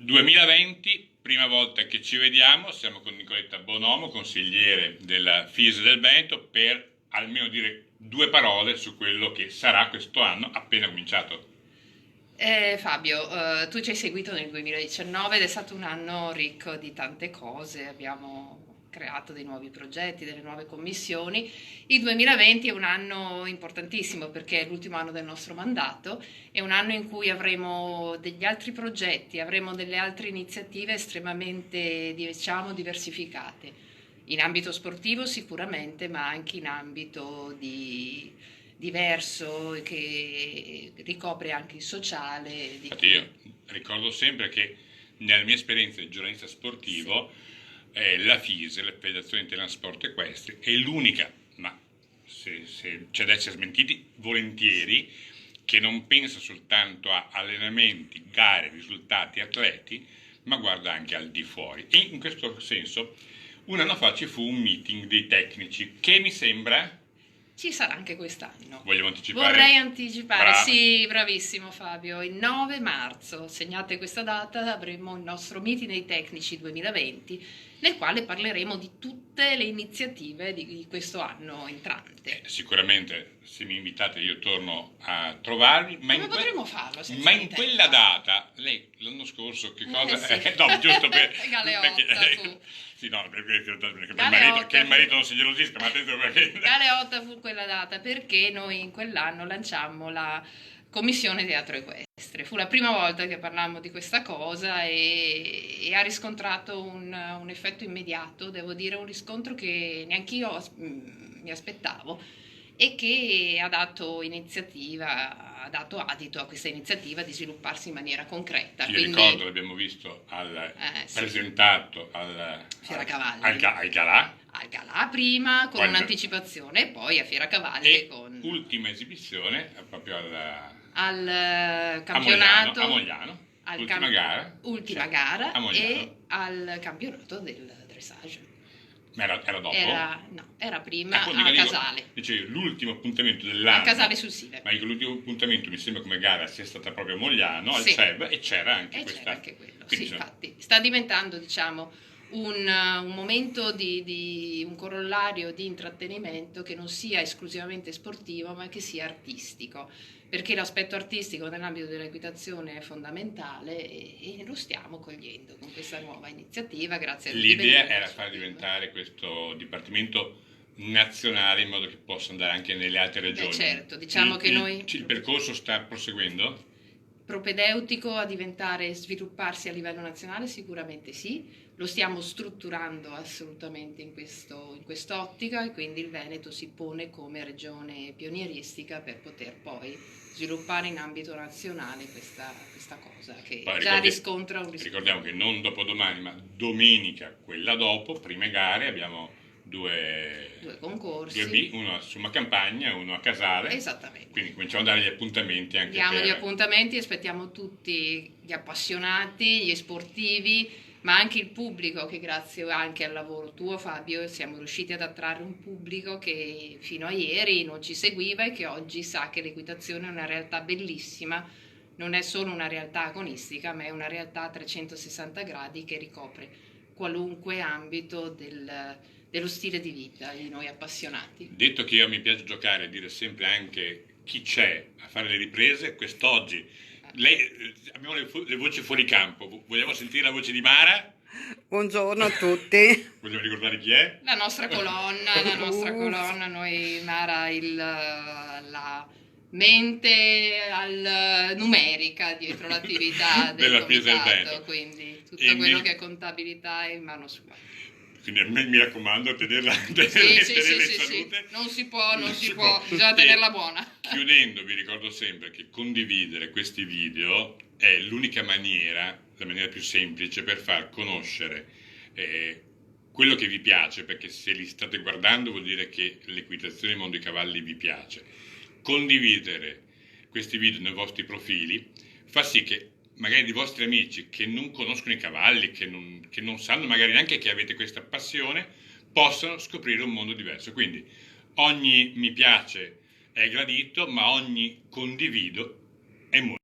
2020, prima volta che ci vediamo, siamo con Nicoletta Bonomo, consigliere della FIS del Veneto, per almeno dire due parole su quello che sarà questo anno appena cominciato. Fabio, tu ci hai seguito nel 2019 ed è stato un anno ricco di tante cose, abbiamo creato dei nuovi progetti, delle nuove commissioni. Il 2020 è un anno importantissimo perché è l'ultimo anno del nostro mandato, è un anno in cui avremo degli altri progetti, avremo delle altre iniziative estremamente, diciamo, diversificate. In ambito sportivo sicuramente, ma anche in ambito diverso che ricopre anche il sociale. Infatti io ricordo sempre che nella mia esperienza di giornalista sportivo la FIS, la Federazione Italiana Sport Equestri, è l'unica, ma se c'è da essere smentiti, volentieri, che non pensa soltanto a allenamenti, gare, risultati, atleti, ma guarda anche al di fuori. E in questo senso, un anno fa ci fu un meeting dei tecnici che mi sembra... Ci sarà anche quest'anno. Vogliamo anticipare? Vorrei anticipare, Brava. sì, bravissimo Fabio. Il 9 marzo, segnate questa data, avremo il nostro meeting dei tecnici 2020, nel quale parleremo di tutte le iniziative di questo anno entrante. Sicuramente, se mi invitate, io torno a trovarvi. Come potremmo farlo senza Ma in di te? quella data, lei l'anno scorso che cosa... Sì. No, giusto per... Galeotta, perché, fu. Sì, no, perché Galeotta, che il marito non si gelosisca, ma attenzione perché... Galeotta fu quella data perché noi in quell'anno lanciammo la Commissione Teatro Equestre. Fu la prima volta che parlammo di questa cosa e ha riscontrato un effetto immediato, devo dire, un riscontro che neanch'io mi aspettavo e che ha dato adito a questa iniziativa di svilupparsi in maniera concreta. Io Quindi, ricordo, l'abbiamo visto sì, presentato al Fieracavalli. al Galà, al Galà prima con quando- un'anticipazione e poi a Fieracavalli e con ultima esibizione proprio al a campionato, A Mogliano, al ultima cam- gara, ultima sì, gara a Mogliano. e al campionato del dressage. Ma era dopo? Era prima Ecco, a Casale, dicevo, l'ultimo appuntamento dell'anno. a Casale sul Sile. Ma l'ultimo appuntamento mi sembra come gara sia stata proprio a Mogliano, al Sì. CEB, e c'era anche E questa. c'era anche quello, Quindi, sì, insomma, infatti sta diventando, diciamo, un momento di un corollario di intrattenimento che non sia esclusivamente sportivo, ma che sia artistico, perché l'aspetto artistico nell'ambito dell'equitazione è fondamentale e lo stiamo cogliendo con questa nuova iniziativa, grazie a l'idea era far diventare questo dipartimento nazionale in modo che possa andare anche nelle altre regioni. Beh, certo, diciamo che noi... Il percorso sta proseguendo? Propedeutico a svilupparsi a livello nazionale? Sicuramente sì, lo stiamo strutturando assolutamente in quest'ottica e quindi il Veneto si pone come regione pionieristica per poter poi sviluppare in ambito nazionale questa cosa che Poi già riscontra un riscontro. Ricordiamo che non dopodomani, ma domenica, quella dopo, prime gare, abbiamo due concorsi. uno a Somma Campagna e uno a Casale. Esattamente. Quindi cominciamo a dare gli appuntamenti anche Diamo per... gli appuntamenti e aspettiamo tutti gli appassionati, gli sportivi, ma anche il pubblico che grazie anche al lavoro tuo Fabio siamo riusciti ad attrarre un pubblico che fino a ieri non ci seguiva e che oggi sa che l'equitazione è una realtà bellissima, non è solo una realtà agonistica ma è una realtà a 360 gradi che ricopre qualunque ambito dello stile di vita di noi appassionati. Detto che io mi piace giocare e dire sempre anche chi c'è a fare le riprese, quest'oggi abbiamo le voci fuori campo, vogliamo sentire la voce di Mara? Buongiorno a tutti. Vogliamo ricordare chi è? La nostra colonna, noi Mara la mente numerica dietro l'attività del Della FIS del comitato, Veneto. quindi tutto E quello che è contabilità è in mano sua. Quindi mi raccomando, tenerla Sì, in sì, salute. non si può, bisogna tenerla buona. Chiudendo, vi ricordo sempre che condividere questi video è l'unica maniera, la maniera più semplice per far conoscere quello che vi piace, perché se li state guardando vuol dire che l'equitazione e il mondo dei cavalli vi piace. Condividere questi video nei vostri profili fa sì che magari i vostri amici che non conoscono i cavalli, che non sanno magari neanche che avete questa passione, possano scoprire un mondo diverso. Quindi ogni mi piace è gradito, ma ogni condivido è molto